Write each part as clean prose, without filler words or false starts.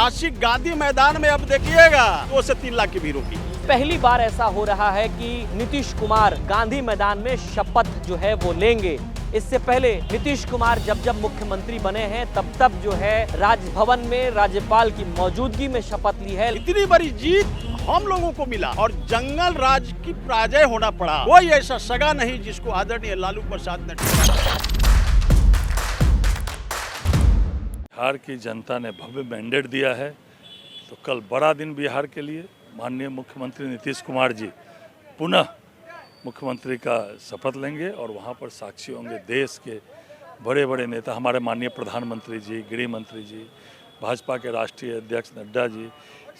ऐतिहासिक गांधी मैदान में अब देखिएगा 2 से 3 लाख की भीड़ होगी। पहली बार ऐसा हो रहा है कि नीतीश कुमार गांधी मैदान में शपथ जो है वो लेंगे। इससे पहले नीतीश कुमार जब मुख्यमंत्री बने हैं तब जो है राजभवन में राज्यपाल की मौजूदगी में शपथ ली है। इतनी बड़ी जीत हम लोगों को मिला और जंगल राज की पराजय होना पड़ा। कोई ऐसा सगा नहीं जिसको आदरणीय लालू प्रसाद ने बिहार की जनता ने भव्य मैंडेट दिया है, तो कल बड़ा दिन बिहार के लिए। माननीय मुख्यमंत्री नीतीश कुमार जी पुनः मुख्यमंत्री का शपथ लेंगे और वहां पर साक्षी होंगे देश के बड़े बड़े नेता, हमारे माननीय प्रधानमंत्री जी, गृह मंत्री जी, भाजपा के राष्ट्रीय अध्यक्ष नड्डा जी,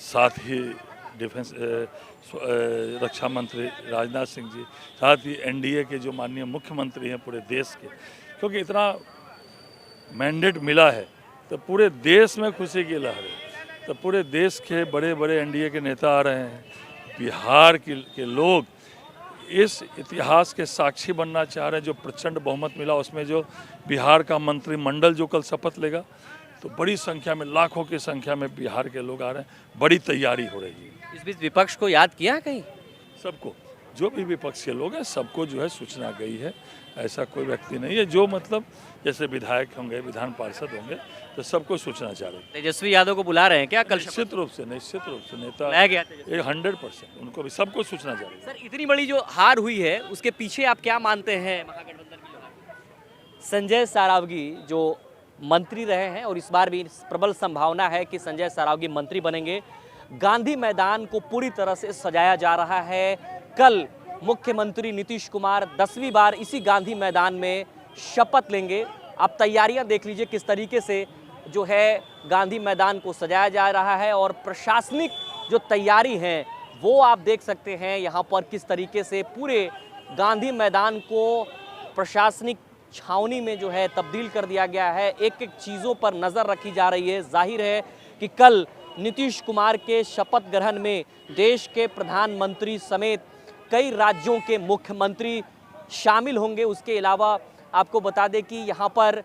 साथ ही डिफेंस रक्षा मंत्री राजनाथ सिंह जी, साथ ही एनडीए के जो माननीय मुख्यमंत्री हैं पूरे देश के। क्योंकि इतना मैंडेट मिला है तो पूरे देश में खुशी की लहर है। तो पूरे देश के बड़े बड़े एनडीए के नेता आ रहे हैं। बिहार के लोग इस इतिहास के साक्षी बनना चाह रहे हैं। जो प्रचंड बहुमत मिला उसमें जो बिहार का मंत्रिमंडल जो कल शपथ लेगा, तो बड़ी संख्या में, लाखों की संख्या में बिहार के लोग आ रहे हैं। बड़ी तैयारी हो रही है। इस बीच विपक्ष को याद किया कहीं? सबको, जो भी विपक्ष के लोग हैं सबको जो है सूचना गई है। ऐसा कोई व्यक्ति नहीं है जो मतलब जैसे विधायक होंगे, विधान पार्षद होंगे, तो सबको सूचना चाह रहे हैं। तेजस्वी यादव को बुला रहे हैं क्या कल? निश्चित रूप से नेता बुलाया गया 100% उनको भी सबको सूचना चाह रही है। सर, इतनी बड़ी जो हार हुई है उसके पीछे आप क्या मानते हैं महागठबंधन की हार? संजय सारावगी जो मंत्री रहे हैं और इस बार भी प्रबल संभावना है कि संजय सारावगी मंत्री बनेंगे। गांधी मैदान को पूरी तरह से सजाया जा रहा है। कल मुख्यमंत्री नीतीश कुमार 10वीं बार इसी गांधी मैदान में शपथ लेंगे। आप तैयारियां देख लीजिए किस तरीके से जो है गांधी मैदान को सजाया जा रहा है और प्रशासनिक जो तैयारी है वो आप देख सकते हैं यहाँ पर किस तरीके से पूरे गांधी मैदान को प्रशासनिक छावनी में जो है तब्दील कर दिया गया है। एक एक चीज़ों पर नज़र रखी जा रही है। जाहिर है कि कल नीतीश कुमार के शपथ ग्रहण में देश के प्रधानमंत्री समेत कई राज्यों के मुख्यमंत्री शामिल होंगे। उसके अलावा आपको बता दें कि यहाँ पर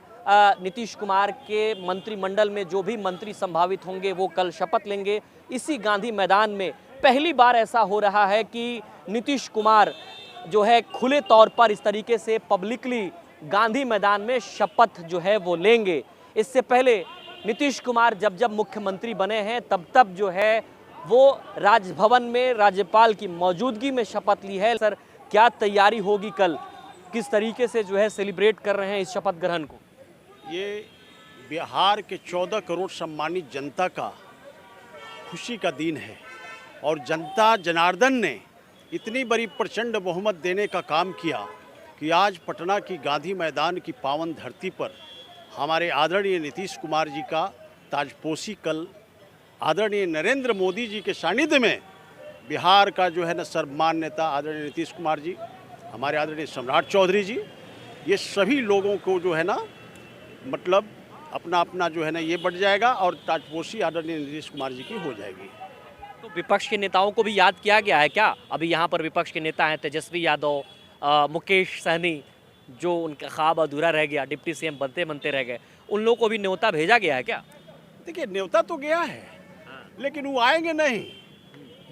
नीतीश कुमार के मंत्रिमंडल में जो भी मंत्री संभावित होंगे वो कल शपथ लेंगे इसी गांधी मैदान में। पहली बार ऐसा हो रहा है कि नीतीश कुमार जो है खुले तौर पर इस तरीके से पब्लिकली गांधी मैदान में शपथ जो है वो लेंगे। इससे पहले नीतीश कुमार जब मुख्यमंत्री बने हैं तब जो है वो राजभवन में राज्यपाल की मौजूदगी में शपथ ली है। सर, क्या तैयारी होगी कल? किस तरीके से जो है सेलिब्रेट कर रहे हैं इस शपथ ग्रहण को? ये बिहार के 14 करोड़ सम्मानित जनता का खुशी का दिन है और जनता जनार्दन ने इतनी बड़ी प्रचंड बहुमत देने का काम किया कि आज पटना की गांधी मैदान की पावन धरती पर हमारे आदरणीय नीतीश कुमार जी का ताजपोशी कल आदरणीय नरेंद्र मोदी जी के सानिध्य में बिहार का जो है ना सर्वमान्य नेता आदरणीय नीतीश कुमार जी, हमारे आदरणीय सम्राट चौधरी जी, ये सभी लोगों को जो है ना मतलब अपना अपना जो है ना ये बढ़ जाएगा और ताजपोशी आदरणीय नीतीश कुमार जी की हो जाएगी। तो विपक्ष के नेताओं को भी याद किया गया है क्या? अभी यहाँ पर विपक्ष के नेता हैं तेजस्वी यादव, मुकेश सहनी, जो उनका ख्वाब अधूरा रह गया, डिप्टी सीएम बनते रह गए, उन लोगों को भी न्योता भेजा गया है क्या? देखिए, न्योता तो गया है लेकिन वो आएंगे नहीं।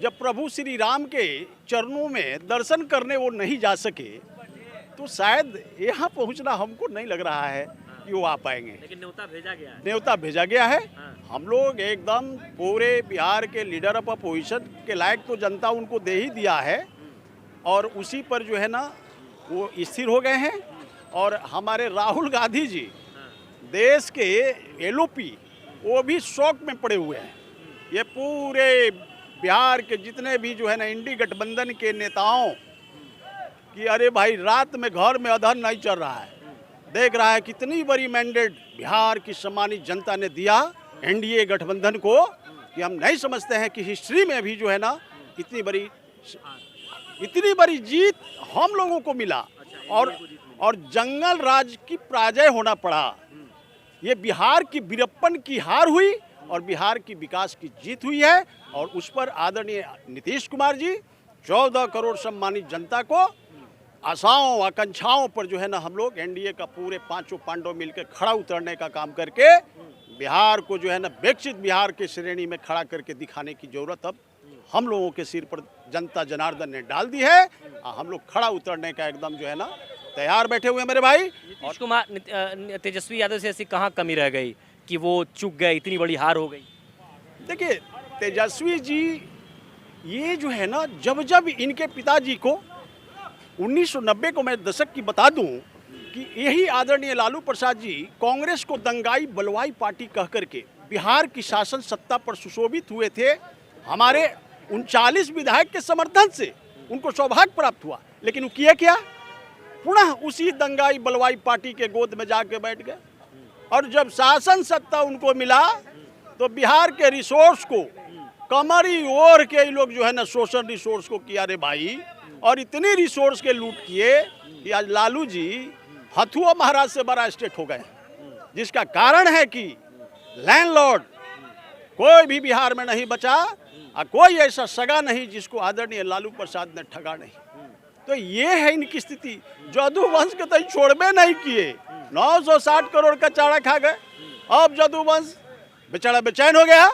जब प्रभु श्री राम के चरणों में दर्शन करने वो नहीं जा सके तो शायद यहाँ पहुँचना हमको नहीं लग रहा है कि वो आ पाएंगे। लेकिन न्योता भेजा गया है। न्योता भेजा गया है। हम लोग एकदम पूरे बिहार के लीडर ऑफ अपोजिशन के लायक तो जनता उनको दे ही दिया है और उसी पर जो है ना वो स्थिर हो गए हैं। और हमारे राहुल गांधी जी देश के एलओपी वो भी शौक में पड़े हुए हैं। ये पूरे बिहार के जितने भी जो है ना इंडी गठबंधन के नेताओं कि अरे भाई रात में घर में अधर नहीं चल रहा है, देख रहा है कितनी बड़ी मैंडेट बिहार की सम्मानित जनता ने दिया एनडीए गठबंधन को कि हम नहीं समझते हैं कि हिस्ट्री में भी जो है ना इतनी बड़ी जीत हम लोगों को मिला और जंगल राज की पराजय होना पड़ा। ये बिहार की वीरप्पन की हार हुई और बिहार की विकास की जीत हुई है और उस पर आदरणीय नीतीश कुमार जी 14 करोड़ सम्मानित जनता को आशाओं आकांक्षाओं पर जो है ना हम लोग एनडीए का पूरे पांचों पांडव मिलकर खड़ा उतरने का काम करके बिहार को जो है ना विकसित बिहार के श्रेणी में खड़ा करके दिखाने की जरूरत अब हम लोगों के सिर पर जनता जनार्दन ने डाल दी है। हम लोग खड़ा उतरने का एकदम जो है ना तैयार बैठे हुए हैं मेरे भाई। नीतीश कुमार तेजस्वी यादव से ऐसी कहाँ कमी रह गई कि वो चूक गए, इतनी बड़ी हार हो गई? देखिए तेजस्वी जी ये जो है ना जब जब इनके पिताजी को 1990 को मैं दशक की बता दूं कि यही आदरणीय लालू प्रसाद जी कांग्रेस को दंगाई बलवाई पार्टी कह करके बिहार की शासन सत्ता पर सुशोभित हुए थे। हमारे 39 विधायक के समर्थन से उनको सौभाग्य प्राप्त हुआ, लेकिन वो किया क्या? पुनः उसी दंगाई बलवाई पार्टी के गोद में जाके बैठ गए। और जब शासन सत्ता उनको मिला तो बिहार के रिसोर्स को कमरी ओढ़ के ही लोग जो है ना शोषण रिसोर्स को किया रे भाई, और इतनी रिसोर्स के लूट किए कि आज लालू जी हथुआ महाराज से बड़ा स्टेट हो गए, जिसका कारण है कि लैंडलॉर्ड कोई भी बिहार में नहीं बचा और कोई ऐसा सगा नहीं जिसको आदरणीय लालू प्रसाद ने ठगा नहीं। तो ये है इनकी स्थिति। जदुवंश के तो छोड़बे नहीं किए, 960 करोड़ का चारा खा गए। अब जदुवंश बेचारा बेचैन हो गया,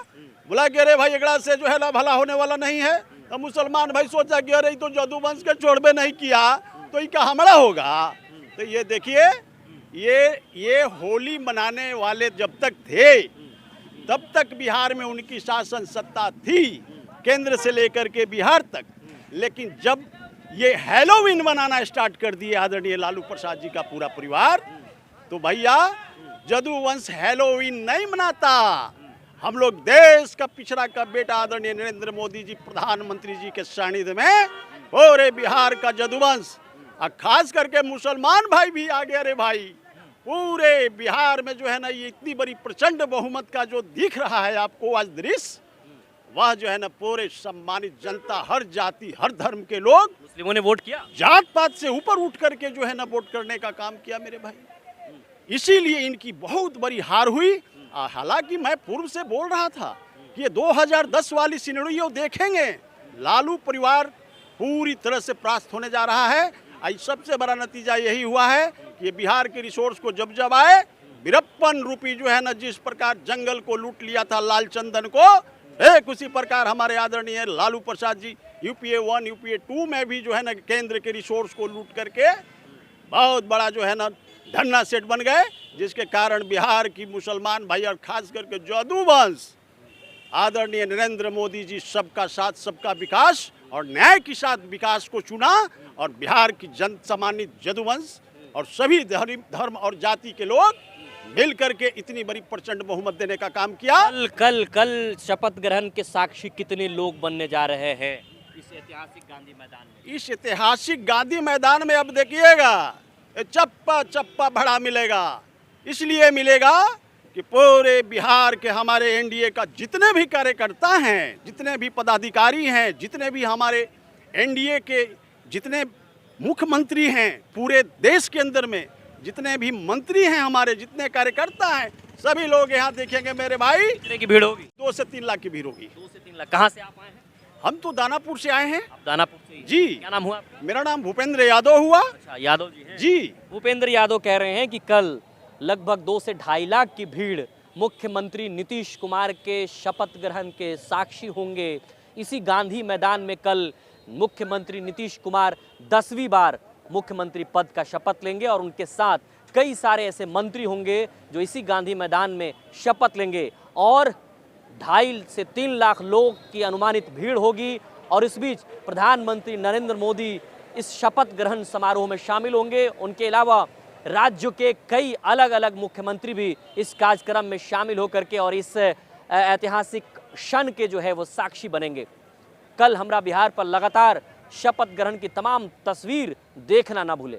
बोला कि अरे भाई एकड़ा से जो है ना भला होने वाला नहीं है। तो मुसलमान भाई सोचा कि अरे तो जदुवंश के छोड़बे नहीं किया तो ये क्या हमारा होगा। तो ये देखिए ये होली मनाने वाले जब तक थे तब तक बिहार में उनकी शासन सत्ता थी, केंद्र से लेकर के बिहार तक। लेकिन जब ये हैलोवीन मनाना स्टार्ट कर दिए आदरणीय लालू प्रसाद जी का पूरा परिवार, तो भैया जदुवंश हैलोवीन नहीं मनाता। हम लोग देश का पिछड़ा का बेटा आदरणीय नरेंद्र मोदी जी प्रधानमंत्री जी के सानिध्य में पूरे बिहार का जदुवंश और खास करके मुसलमान भाई भी आ गए। रे भाई पूरे बिहार में जो है ना ये इतनी बड़ी प्रचंड बहुमत का जो दिख रहा है आपको आज दृश्य, वह जो है ना पूरे सम्मानित जनता, हर जाति हर धर्म के लोग, मुस्लिमों ने वोट किया, जात पात से ऊपर उठ करके जो है ना वोट करने का काम किया मेरे भाई। इसीलिए इनकी बहुत बड़ी हार हुई। हालांकि मैं पूर्व से बोल रहा था कि ये 2010 वाली सिनेरियो देखेंगे, लालू परिवार पूरी तरह से परास्त होने जा रहा है। आज सबसे बड़ा नतीजा यही हुआ है कि ये बिहार के रिसोर्स को जब जब आए, 52 रुपये जो है ना जिस प्रकार जंगल को लूट लिया था लाल चंदन को, एक उसी प्रकार हमारे आदरणीय लालू प्रसाद जी यूपीए 1 यूपीए 2 में भी जो है ना केंद्र के रिसोर्स को लूट करके बहुत बड़ा जो है ना धन्ना सेठ बन गए, जिसके कारण बिहार की मुसलमान भाई और खास करके जदुवंश आदरणीय नरेंद्र मोदी जी सबका साथ सबका विकास और न्याय के साथ विकास को चुना और बिहार की जन सम्मानित जदुवंश और सभी धर्म और जाति के लोग मिल करके इतनी बड़ी प्रचंड बहुमत देने का काम किया। कल शपथ ग्रहण के साक्षी कितने लोग बनने जा रहे हैं इस ऐतिहासिक गांधी मैदान में? इस ऐतिहासिक गांधी मैदान में अब देखिएगा चप्पा चप्पा भड़ा मिलेगा। इसलिए मिलेगा कि पूरे बिहार के हमारे एनडीए का जितने भी कार्यकर्ता हैं, जितने भी पदाधिकारी हैं, जितने भी हमारे एनडीए के जितने मुख्यमंत्री हैं, पूरे देश के अंदर में जितने भी मंत्री हैं, हमारे जितने कार्यकर्ता हैं, सभी लोग यहाँ देखेंगे मेरे भाई। कितने की भीड़ होगी? 2 से 3 लाख की भीड़ होगी। 2 से 3 लाख। कहाँ से आप आए हैं? हम तो दानापुर से आए हैं। आप दानापुर से? जी। क्या नाम हुआ आपका? मेरा नाम भूपेंद्र यादव हुआ। अच्छा, यादव जी हैं? जी। भूपेंद्र यादव कह रहे हैं कि कल लगभग 2 से 2.5 लाख की भीड़ मुख्यमंत्री नीतीश कुमार के शपथ ग्रहण के साक्षी होंगे। इसी गांधी मैदान में कल मुख्यमंत्री नीतीश कुमार 10वीं बार मुख्यमंत्री पद का शपथ लेंगे और उनके साथ कई सारे ऐसे मंत्री होंगे जो इसी गांधी मैदान में शपथ लेंगे और 2.5 से 3 लाख लोग की अनुमानित भीड़ होगी। और इस बीच प्रधानमंत्री नरेंद्र मोदी इस शपथ ग्रहण समारोह में शामिल होंगे। उनके अलावा राज्य के कई अलग अलग मुख्यमंत्री भी इस कार्यक्रम में शामिल होकर के और इस ऐतिहासिक क्षण के जो है वो साक्षी बनेंगे। कल हमरा बिहार पर लगातार शपथ ग्रहण की तमाम तस्वीर देखना ना भूलें।